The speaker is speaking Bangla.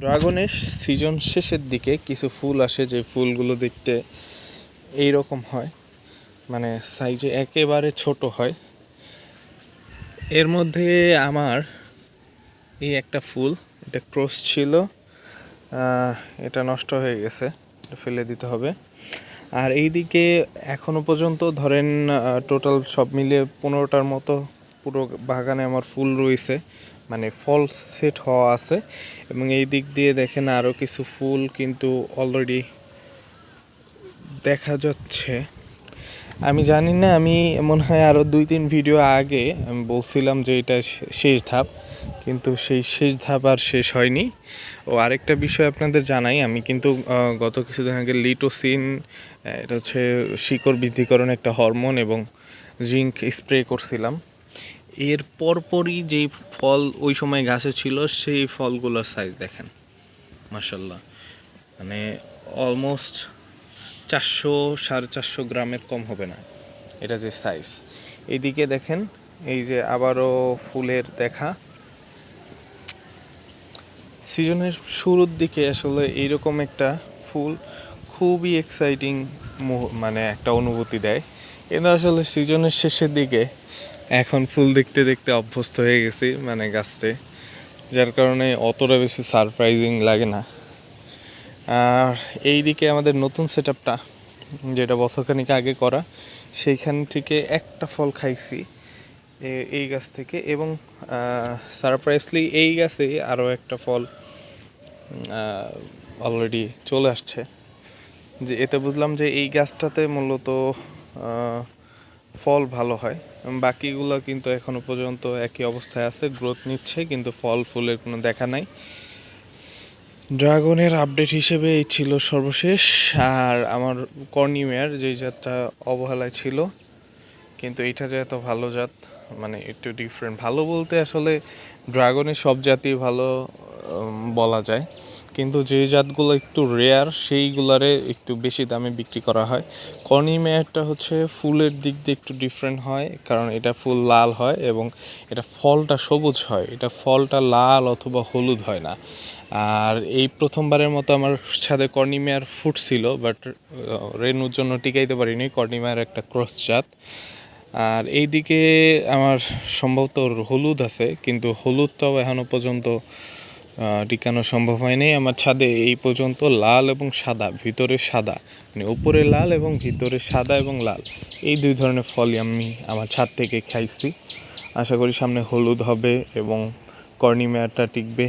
ড্রাগনের সিজন শেষের দিকে কিছু ফুল আসে, যে ফুলগুলো দেখতে এই রকম হয়, মানে সাইজে একেবারে ছোট হয়। এর মধ্যে আমার এই একটা ফুল, এটা ক্রস ছিল, এটা নষ্ট হয়ে গেছে, ফেলে দিতে হবে। আর এইদিকে এখনো পর্যন্ত ধরেন টোটাল সব মিলিয়ে 15টার মতো পুরো বাগানে আমার ফুল রয়েছে, মানে ফল সেট হওয়া আছে। এবং এই দিক দিয়ে দেখেন আরও কিছু ফুল কিন্তু অলরেডি দেখা যাচ্ছে। আমি জানি না, আমি মনে হয় আরও 2-3 ভিডিও আগে আমি বলছিলাম যে এটা শেষ ধাপ, কিন্তু সেই শেষ ধাপ আর শেষ হয়নি। ও আরেকটা বিষয় আপনাদের জানাই, আমি কিন্তু গত কিছুদিন আগে লিটোসিন, এটা হচ্ছে শিকড় বৃদ্ধিকরণ একটা হরমোন, এবং জিঙ্ক স্প্রে করছিলাম। এর পরপরই যেই ফল ওই সময় গাছে ছিল, সেই ফলগুলোর সাইজ দেখেন, মাশাল্লাহ, মানে অলমোস্ট 400-450 গ্রামের কম হবে না এটা যে সাইজ। এইদিকে দেখেন, এই যে আবারও ফুলের দেখা। সিজনের শুরুর দিকে আসলে এইরকম একটা ফুল খুবই এক্সাইটিং, মানে একটা অনুভূতি দেয়। কিন্তু আসলে সিজনের শেষের দিকে এখন ফুল দেখতে দেখতে অভ্যস্ত হয়ে গেছি, মানে গাছতে, যার কারণে অতটা বেশি সারপ্রাইজিং লাগে না। আর এই দিকে আমাদের নতুন সেট আপটা, যেটা বছরখানিক আগে করা, সেইখান থেকে একটা ফল খাইছি এই গাছ থেকে। এবং সারপ্রাইজলি এই গাছে আরও একটা ফল অলরেডি চলে আসছে। যে এতে বুঝলাম যে এই গাছটাতে মূলত ফল ভালো হয়, বাকিগুলো কিন্তু এখনো পর্যন্ত একই অবস্থায় আছে, গ্রোথ নিচ্ছে, কিন্তু ফল ফুলের কোনো দেখা নাই। ড্রাগনের আপডেট হিসেবে এই ছিল সর্বশেষ। আর আমার কর্নিমেয়ার যেই জাতটা অবহেলায় ছিল, কিন্তু এটা যে এত ভালো জাত, মানে একটু ডিফারেন্ট। ভালো বলতে আসলে ড্রাগনের সব জাতই ভালো বলা যায়, কিন্তু যে জাতগুলো একটু রেয়ার সেইগুলারে একটু বেশি দামে বিক্রি করা হয়। কর্নিমেয়ারটা হচ্ছে ফুলের দিক দিয়ে একটু ডিফারেন্ট হয়, কারণ এটা ফুল লাল হয় এবং এটা ফলটা সবুজ হয়, এটা ফলটা লাল অথবা হলুদ হয় না। আর এই প্রথমবারের মতো আমার ছাদে কর্নিমেয়ার ফুটছিল, বাট রেনুর জন্য টিকাইতে পারিনি। কর্নিমেয়ার একটা ক্রস জাত। আর এই দিকে আমার সম্ভবত হলুদ আছে, কিন্তু হলুদটাও এখনও পর্যন্ত টিকানো সম্ভব হয়নি। আমার ছাদে এই পর্যন্ত লাল এবং সাদা, ভিতরে সাদা, মানে উপরে লাল এবং ভিতরে সাদা এবং লাল, এই দুই ধরনের ফলই আমি আমার ছাদ থেকে খাইছি। আশা করি সামনে হলুদ হবে এবং কর্নিমেয়ারটা টিকবে।